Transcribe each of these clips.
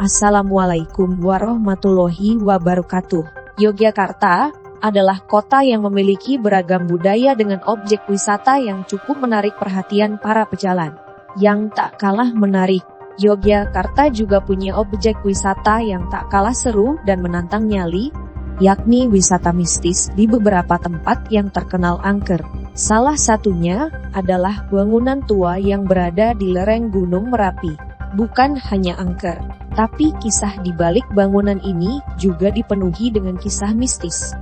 Assalamualaikum warahmatullahi wabarakatuh. Yogyakarta adalah kota yang memiliki beragam budaya dengan objek wisata yang cukup menarik perhatian para pejalan. Yang tak kalah menarik, Yogyakarta juga punya objek wisata yang tak kalah seru dan menantang nyali, yakni wisata mistis di beberapa tempat yang terkenal angker. Salah satunya adalah bangunan tua yang berada di lereng Gunung Merapi. Bukan hanya angker, tapi kisah di balik bangunan ini juga dipenuhi dengan kisah mistis.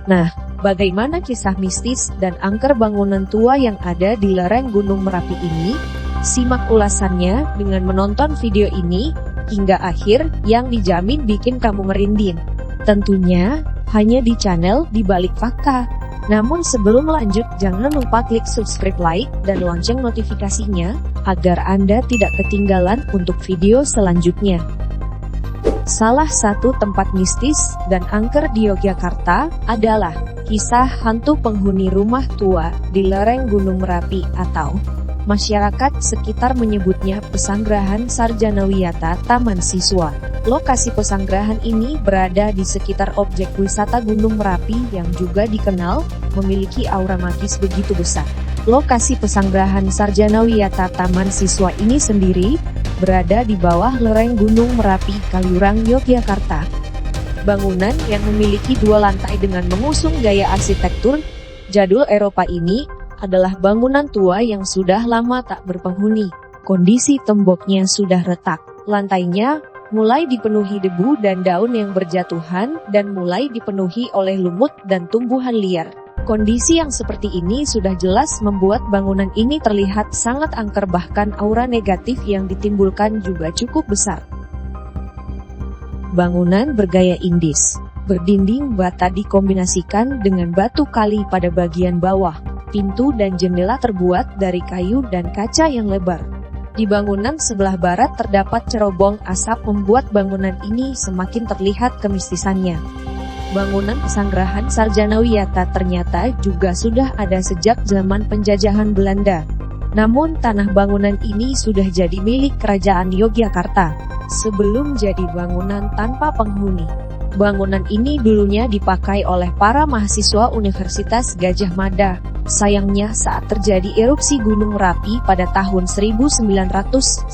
Nah, bagaimana kisah mistis dan angker bangunan tua yang ada di lereng Gunung Merapi ini? Simak ulasannya dengan menonton video ini hingga akhir yang dijamin bikin kamu merinding. Tentunya hanya di channel Di Balik Fakta. Namun sebelum lanjut, jangan lupa klik subscribe, like, dan lonceng notifikasinya agar Anda tidak ketinggalan untuk video selanjutnya. Salah satu tempat mistis dan angker di Yogyakarta adalah kisah hantu penghuni rumah tua di lereng Gunung Merapi atau masyarakat sekitar menyebutnya Pesanggerahan Sarjanawiyata Taman Siswa. Lokasi pesanggerahan ini berada di sekitar objek wisata Gunung Merapi yang juga dikenal memiliki aura magis begitu besar. Lokasi Pesanggerahan Sarjanawiyata Taman Siswa ini sendiri berada di bawah lereng Gunung Merapi, Kaliurang, Yogyakarta. Bangunan yang memiliki 2 lantai dengan mengusung gaya arsitektur jadul Eropa ini adalah bangunan tua yang sudah lama tak berpenghuni. Kondisi temboknya sudah retak, lantainya mulai dipenuhi debu dan daun yang berjatuhan dan mulai dipenuhi oleh lumut dan tumbuhan liar. Kondisi yang seperti ini sudah jelas membuat bangunan ini terlihat sangat angker, bahkan aura negatif yang ditimbulkan juga cukup besar. Bangunan bergaya Indis, berdinding bata dikombinasikan dengan batu kali pada bagian bawah. Pintu dan jendela terbuat dari kayu dan kaca yang lebar. Di bangunan sebelah barat terdapat cerobong asap membuat bangunan ini semakin terlihat kemistisannya. Bangunan Pesanggerahan Sarjanawiyata ternyata juga sudah ada sejak zaman penjajahan Belanda. Namun tanah bangunan ini sudah jadi milik Kerajaan Yogyakarta sebelum jadi bangunan tanpa penghuni. Bangunan ini dulunya dipakai oleh para mahasiswa Universitas Gadjah Mada. Sayangnya saat terjadi erupsi Gunung Merapi pada tahun 1994,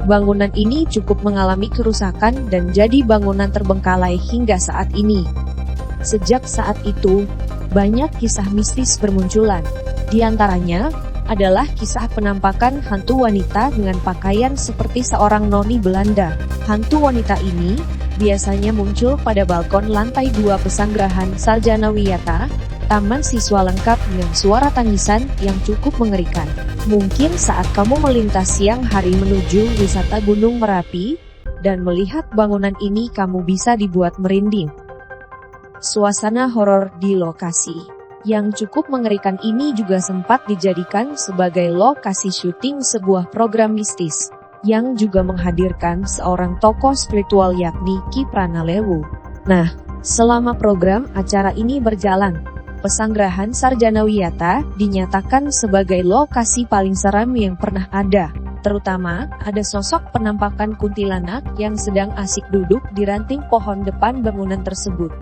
bangunan ini cukup mengalami kerusakan dan jadi bangunan terbengkalai hingga saat ini. Sejak saat itu, banyak kisah mistis bermunculan. Di antaranya adalah kisah penampakan hantu wanita dengan pakaian seperti seorang noni Belanda. Hantu wanita ini biasanya muncul pada balkon lantai 2 Pesanggerahan Sarjanawiyata Taman Siswa, lengkap dengan suara tangisan yang cukup mengerikan. Mungkin saat kamu melintas siang hari menuju wisata Gunung Merapi dan melihat bangunan ini, kamu bisa dibuat merinding. Suasana horor di lokasi yang cukup mengerikan ini juga sempat dijadikan sebagai lokasi syuting sebuah program mistis yang juga menghadirkan seorang tokoh spiritual yakni Ki Pranalewu. Nah, selama program acara ini berjalan, Pesanggerahan Sarjanawiyata dinyatakan sebagai lokasi paling seram yang pernah ada. Terutama, ada sosok penampakan kuntilanak yang sedang asik duduk di ranting pohon depan bangunan tersebut.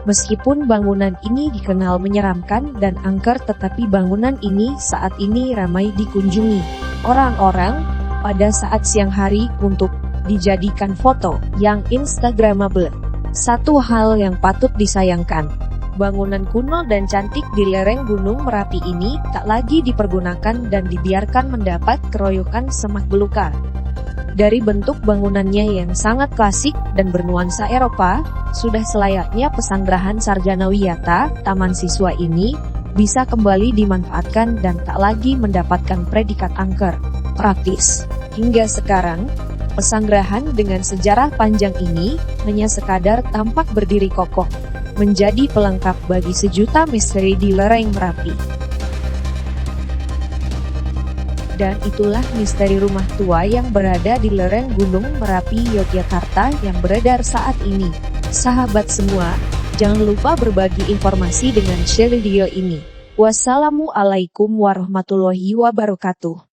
Meskipun bangunan ini dikenal menyeramkan dan angker, tetapi bangunan ini saat ini ramai dikunjungi orang-orang pada saat siang hari untuk dijadikan foto yang instagramable. Satu hal yang patut disayangkan, bangunan kuno dan cantik di lereng Gunung Merapi ini tak lagi dipergunakan dan dibiarkan mendapat keroyokan semak belukar. Dari bentuk bangunannya yang sangat klasik dan bernuansa Eropa, sudah selayaknya Pesanggerahan Sarjanawiyata Taman Siswa ini bisa kembali dimanfaatkan dan tak lagi mendapatkan predikat angker. Praktis. Hingga sekarang, pesanggerahan dengan sejarah panjang ini hanya sekadar tampak berdiri kokoh, menjadi pelengkap bagi sejuta misteri di lereng Merapi. Dan itulah misteri rumah tua yang berada di lereng Gunung Merapi, Yogyakarta yang beredar saat ini. Sahabat semua, jangan lupa berbagi informasi dengan share video ini. Wassalamualaikum warahmatullahi wabarakatuh.